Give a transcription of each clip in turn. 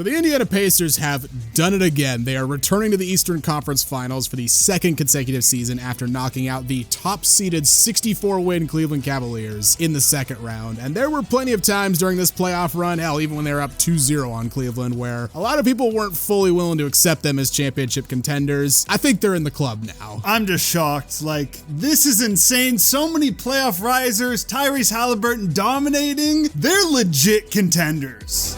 So the Indiana Pacers have done it again. They are returning to the Eastern Conference Finals for the second consecutive season after knocking out the top-seeded 64-win Cleveland Cavaliers in the second round. And there were plenty of times during this playoff run, hell, even when they were up 2-0 on Cleveland, where a lot of people weren't fully willing to accept them as championship contenders. I think they're in the club now. I'm just shocked. Like, this is insane. So many playoff risers, Tyrese Haliburton dominating. They're legit contenders.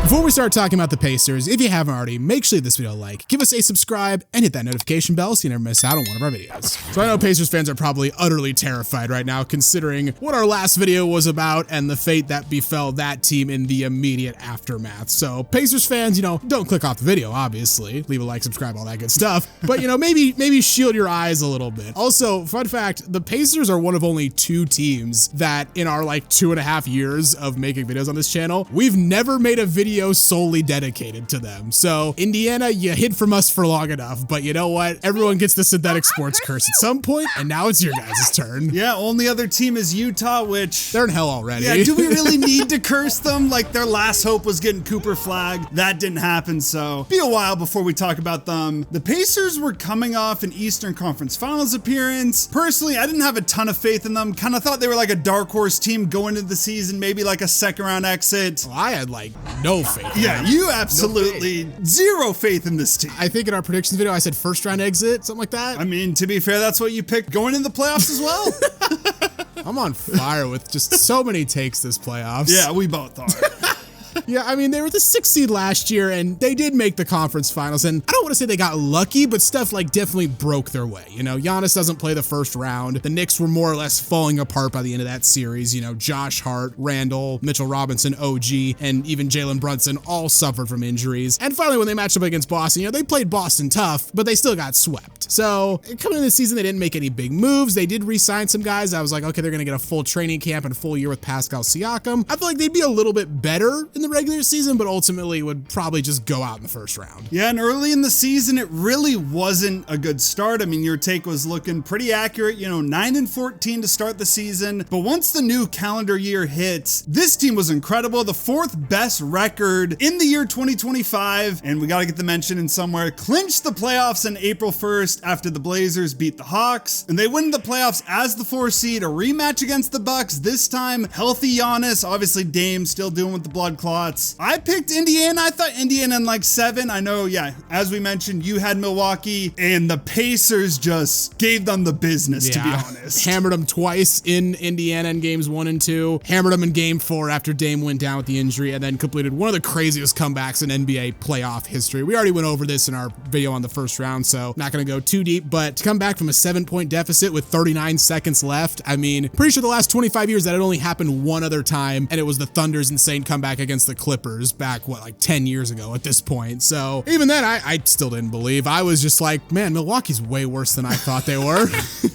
Before we start talking about the Pacers, if you haven't already, make sure you give this video a like, give us a subscribe, and hit that notification bell so you never miss out on one of our videos. So I know Pacers fans are probably utterly terrified right now, considering what our last video was about and the fate that befell that team in the immediate aftermath. So Pacers fans, don't click off the video, obviously. Leave a like, subscribe, all that good stuff. But, maybe shield your eyes a little bit. Also, fun fact, the Pacers are one of only 2 teams that in our 2.5 years of making videos on this channel, we've never made a video solely dedicated to them. So Indiana, you hid from us for long enough, but you know what? Everyone gets the synthetic sports curse at some point, and now it's your guys' turn. Yeah, only other team is Utah, which... they're in hell already. Yeah, do we really need to curse them? Like, their last hope was getting Cooper Flag. That didn't happen, so be a while before we talk about them. The Pacers were coming off an Eastern Conference Finals appearance. Personally, I didn't have a ton of faith in them. Kind of thought they were like a dark horse team going into the season, maybe like a second round exit. Well, I had no faith. Yeah, you absolutely zero faith in this team. I think in our predictions video, I said first round exit, something like that. I mean, to be fair, that's what you picked going into the playoffs as well. I'm on fire with just so many takes this playoffs. Yeah, we both are. Yeah, I mean, they were the 6th seed last year, and they did make the conference finals, and I don't want to say they got lucky, but stuff definitely broke their way. Giannis doesn't play the first round. The Knicks were more or less falling apart by the end of that series. Josh Hart, Randall, Mitchell Robinson, OG, and even Jalen Brunson all suffered from injuries. And finally, when they matched up against Boston, they played Boston tough, but they still got swept. So coming into the season, they didn't make any big moves. They did re-sign some guys. I was like, okay, they're going to get a full training camp and a full year with Pascal Siakam. I feel like they'd be a little bit better in the regular season, but ultimately would probably just go out in the first round. Yeah, and early in the season, it really wasn't a good start. I mean, your take was looking pretty accurate, 9-14 to start the season. But once the new calendar year hits, this team was incredible. The 4th best record in the year 2025. And we got to get the mention in somewhere. Clinched the playoffs on April 1st after the Blazers beat the Hawks. And they win the playoffs as the 4th seed, a rematch against the Bucks. This time, healthy Giannis, obviously Dame still doing with the blood clots. I picked Indiana. I thought Indiana in 7. I know, yeah, as we mentioned, you had Milwaukee, and the Pacers just gave them the business, to be honest. Hammered them twice in Indiana in games 1 and 2. Hammered them in game 4 after Dame went down with the injury, and then completed one of the craziest comebacks in NBA playoff history. We already went over this in our video on the first round, so not going to go too deep, but to come back from a 7-point deficit with 39 seconds left, I mean, pretty sure the last 25 years that had only happened one other time, and it was the Thunder's insane comeback against the Clippers back, 10 years ago at this point. So even then, I still didn't believe. I was just like, man, Milwaukee's way worse than I thought they were.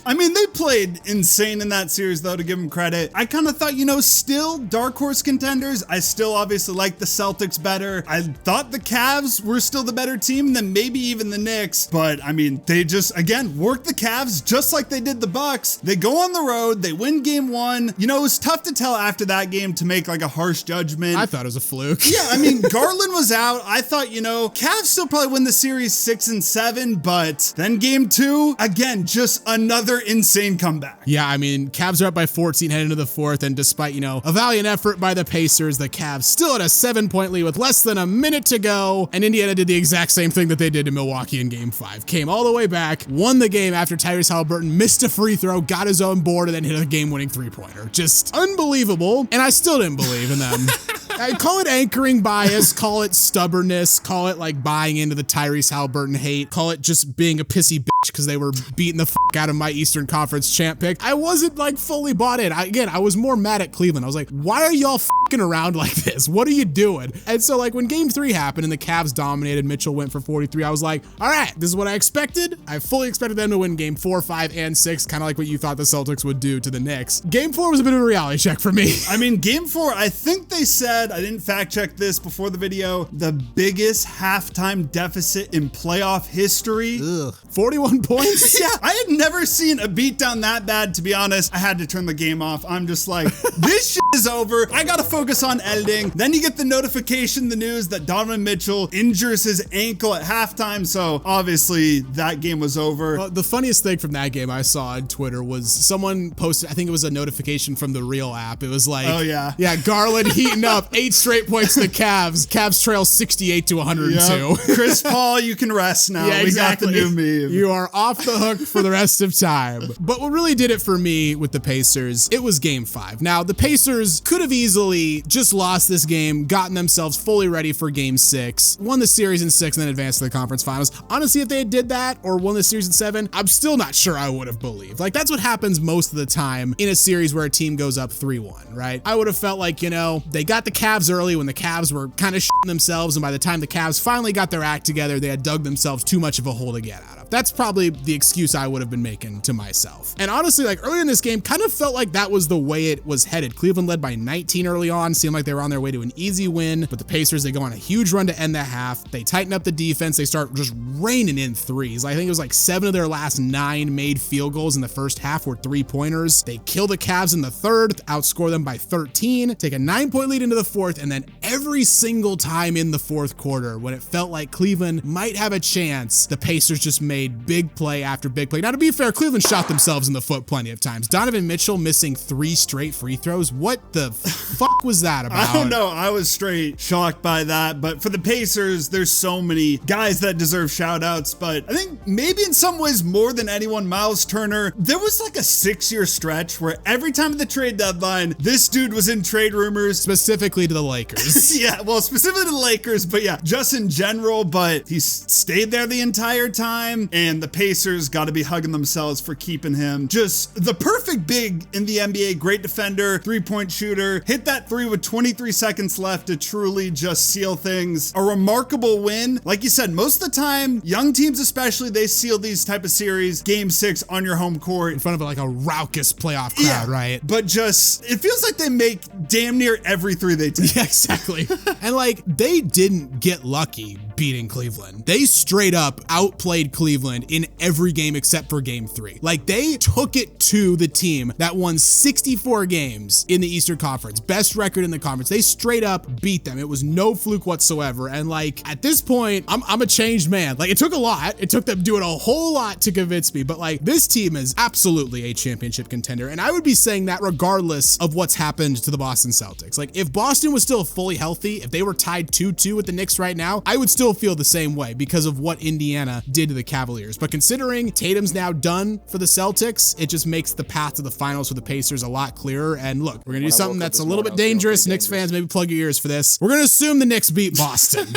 I mean, they played insane in that series, though, to give them credit. I kind of thought, still dark horse contenders. I still obviously like the Celtics better. I thought the Cavs were still the better team, and then maybe even the Knicks. But I mean, they just, again, worked the Cavs just like they did the Bucks. They go on the road, they win game 1. It was tough to tell after that game to make a harsh judgment. I thought it was a fluke. Yeah, I mean, Garland was out. I thought, Cavs still probably win the series 6 and 7, but then game 2, again, just another insane comeback. Yeah, I mean, Cavs are up by 14 heading into the 4th, and despite, a valiant effort by the Pacers, the Cavs still had a 7-point lead with less than a minute to go, and Indiana did the exact same thing that they did to Milwaukee in game 5. Came all the way back, won the game after Tyrese Haliburton missed a free throw, got his own board, and then hit a game-winning 3-pointer. Just unbelievable, and I still didn't believe in them. I call it anchoring bias, call it stubbornness, call it buying into the Tyrese Haliburton hate, call it just being a pissy bitch because they were beating the out of my Eastern Conference champ pick. I wasn't like fully bought in. I was more mad at Cleveland. I was like, why are y'all around like this? What are you doing? And so like when game 3 happened and the Cavs dominated, Mitchell went for 43, I was like, all right, this is what I expected. I fully expected them to win game 4, 5, and 6, kind of like what you thought the Celtics would do to the Knicks. Game 4 was a bit of a reality check for me. I mean, game 4, I think they said, I didn't fact check this before the video, the biggest halftime deficit in playoff history. Ugh. 41 points? Yeah, I had never seen a beatdown that bad, to be honest. I had to turn the game off. I'm just like, this shit is over. I gotta focus on editing. Then you get the notification, the news that Donovan Mitchell injures his ankle at halftime. So obviously that game was over. Well, the funniest thing from that game I saw on Twitter was someone posted, I think it was a notification from the Real app. It was like, oh yeah, Garland heating up 8 straight points to the Cavs. Cavs trail 68 to 102. Yep. Chris Paul, you can rest now. Yeah, exactly. We got the new meme. You are off the hook for the rest of time. But what really did it for me with the Pacers, it was game 5. Now, the Pacers could have easily just lost this game, gotten themselves fully ready for game 6, won the series in 6, and then advanced to the conference finals. Honestly, if they did that or won the series in 7, I'm still not sure I would have believed. Like, that's what happens most of the time in a series where a team goes up 3-1, right? I would have felt like, they got the Cavs early when the Cavs were kind of shitting themselves, and by the time the Cavs finally got their act together, they had dug themselves too much of a hole to get out of. That's probably the excuse I would have been making to myself. And honestly, like earlier in this game, kind of felt like that was the way it was headed. Cleveland led by 19 early on, seemed like they were on their way to an easy win, but the Pacers, they go on a huge run to end the half. They tighten up the defense. They start just raining in threes. I think it was like 7 of their last 9 made field goals in the first half were 3-pointers. They kill the Cavs in the third, outscore them by 13, take a 9-point lead into the fourth, and then every single time in the fourth quarter, when it felt like Cleveland might have a chance, the Pacers just made big play after big play. Now, to be fair, Cleveland shot themselves in the foot plenty of times. Donovan Mitchell missing 3 straight free throws. What the fuck was that about? I don't know. I was straight shocked by that. But for the Pacers, there's so many guys that deserve shout outs. But I think maybe in some ways more than anyone, Miles Turner, there was like a 6-year stretch where every time at the trade deadline, this dude was in trade rumors. Specifically to the Lakers. Yeah, well, specifically to the Lakers, but yeah, just in general. But he stayed there the entire time. And the Pacers got to be hugging themselves for keeping him. Just the perfect big in the NBA, great defender, 3-point shooter, hit that 3 with 23 seconds left to truly just seal things. A remarkable win. Like you said, most of the time, young teams especially, they seal these type of series, game 6 on your home court. In front of like a raucous playoff crowd, right? But just, it feels like they make damn near every 3 they take. Yeah, exactly. And like, they didn't get lucky beating Cleveland. They straight up outplayed Cleveland in every game except for game 3. Like, they took it to the team that won 64 games in the Eastern Conference, best record in the conference. They straight up beat them. It was no fluke whatsoever. And like, at this point, I'm a changed man. Like, it took a lot. It took them doing a whole lot to convince me, but like, this team is absolutely a championship contender. And I would be saying that regardless of what's happened to the Boston Celtics. Like, if Boston was still fully healthy, if they were tied 2-2 with the Knicks right now, I would still feel the same way because of what Indiana did to the Cavaliers. But considering Tatum's now done for the Celtics, it just makes the path to the finals for the Pacers a lot clearer. And look, we're gonna do something that's a little bit dangerous. Knicks fans, maybe plug your ears for this. We're gonna assume the Knicks beat Boston.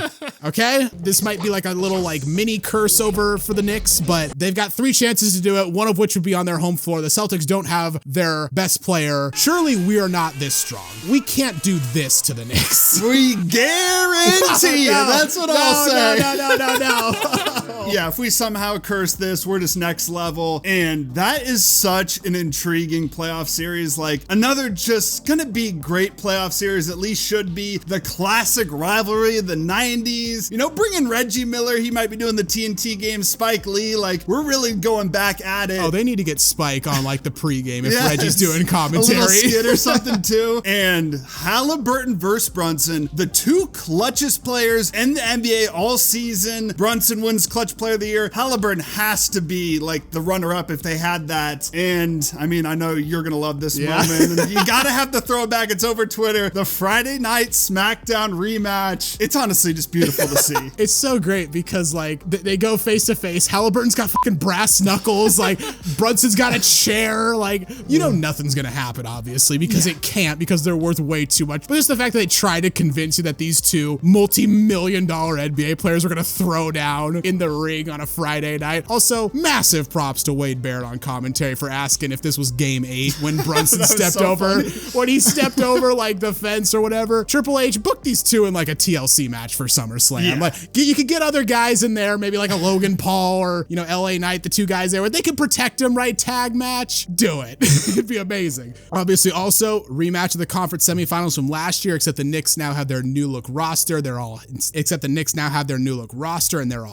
Okay? This might be like a little like mini curse over for the Knicks, but they've got 3 chances to do it, one of which would be on their home floor. The Celtics don't have their best player. Surely we are not this strong. We can't do this to the Knicks. We guarantee you. That's what I'll say. No. Yeah, if we somehow curse this, we're just next level. And that is such an intriguing playoff series. Like, another just gonna be great playoff series, at least should be. The classic rivalry of the 90s. You know, bring in Reggie Miller. He might be doing the TNT game. Spike Lee. Like, we're really going back at it. Oh, they need to get Spike on like the pregame if Reggie's doing commentary. A little skit or something too. And Haliburton versus Brunson, the 2 clutchest players in the NBA all season. Brunson wins Clutch Player of the Year. Haliburton has to be like the runner-up if they had that. And I mean, I know you're gonna love this moment. And you gotta have to throw it back. It's over Twitter. The Friday night SmackDown rematch. It's honestly just beautiful to see. It's so great because like they go face to face. Haliburton's got fucking brass knuckles. Like, Brunson's got a chair. Like, you know, nothing's gonna happen obviously because it can't, because they're worth way too much. But just the fact that they try to convince you that these 2 multi-million-dollar NBA players are gonna throw down in the ring on a Friday night. Also, massive props to Wade Barrett on commentary for asking if this was game 8 when Brunson stepped over. When he stepped over like the fence or whatever. Triple H booked these two in like a TLC match for SummerSlam. Yeah. Like you could get other guys in there, maybe like a Logan Paul or, you know, LA Knight, the two guys there where they could protect him, right? Tag match. Do it. It'd be amazing. Obviously, also rematch of the conference semifinals from last year, except the Knicks now have their new look roster. And they're all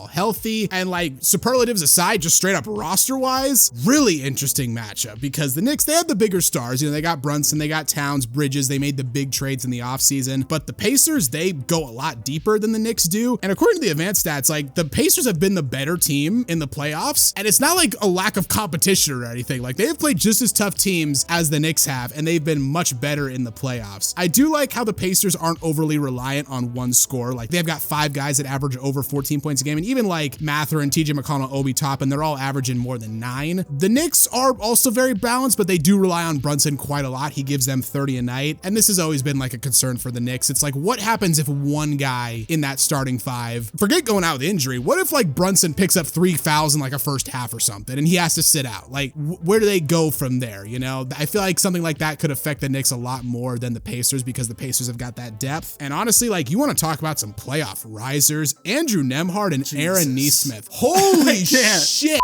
healthy. And like superlatives aside, just straight up roster wise, really interesting matchup because the Knicks, they have the bigger stars. You know, they got Brunson, they got Towns, Bridges, they made the big trades in the offseason. But the Pacers, they go a lot deeper than the Knicks do. And according to the advanced stats, like the Pacers have been the better team in the playoffs. And it's not like a lack of competition or anything. Like they've played just as tough teams as the Knicks have, and they've been much better in the playoffs. I do like how the Pacers aren't overly reliant on one score. Like they've got 5 guys that average over 14 points a game. And even like Mather and TJ McConnell, Obi Toppin, they're all averaging more than 9. The Knicks are also very balanced, but they do rely on Brunson quite a lot. He gives them 30 a night. And this has always been like a concern for the Knicks. It's like, what happens if one guy in that starting 5, forget going out with injury, what if like Brunson picks up 3 fouls in like a first half or something and he has to sit out? Like where do they go from there? You know, I feel like something like that could affect the Knicks a lot more than the Pacers because the Pacers have got that depth. And honestly, like you want to talk about some playoff risers, Andrew Nembhard and Aaron Nesmith. Holy shit.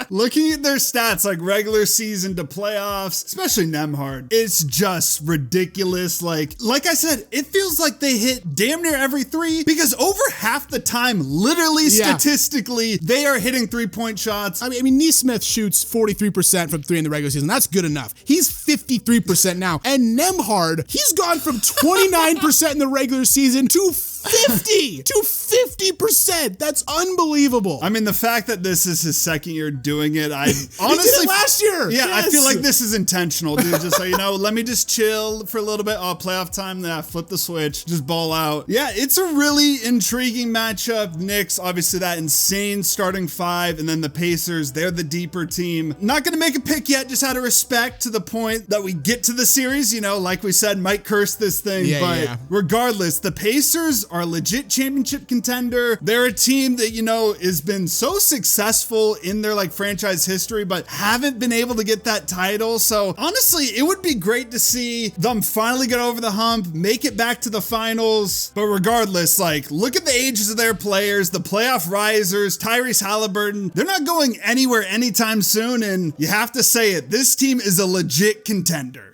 Looking at their stats, like regular season to playoffs, especially Nembhard, it's just ridiculous. Like I said, it feels like they hit damn near every 3 because over half the time, literally statistically, they are hitting 3-point shots. I mean, Nesmith shoots 43% from 3 in the regular season. That's good enough. He's 53% now. And Nembhard, he's gone from 29% in the regular season to 50%. That's unbelievable. I mean, the fact that this is his second year doing it, I honestly he did it last year. Yeah, yes. I feel like this is intentional, dude. Just like, you know, let me just chill for a little bit. Oh, playoff time, then I flip the switch, just ball out. Yeah, it's a really intriguing matchup. Knicks, obviously that insane starting 5, and then the Pacers, they're the deeper team. Not gonna make a pick yet, just out of respect to the point that we get to the series. You know, like we said, might curse this thing, but regardless, the Pacers are a legit championship contender. They're a team that, you know, has been so successful in their like franchise history, but haven't been able to get that title. So honestly, it would be great to see them finally get over the hump, make it back to the finals. But regardless, like look at the ages of their players, the playoff risers, Tyrese Haliburton, they're not going anywhere anytime soon. And you have to say it, this team is a legit contender.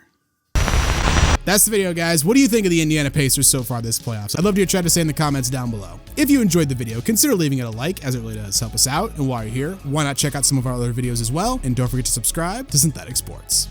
That's the video, guys. What do you think of the Indiana Pacers so far this playoffs? I'd love to hear what to say in the comments down below. If you enjoyed the video, consider leaving it a like, as it really does help us out. And while you're here, why not check out some of our other videos as well? And don't forget to subscribe to Synthetic Sports.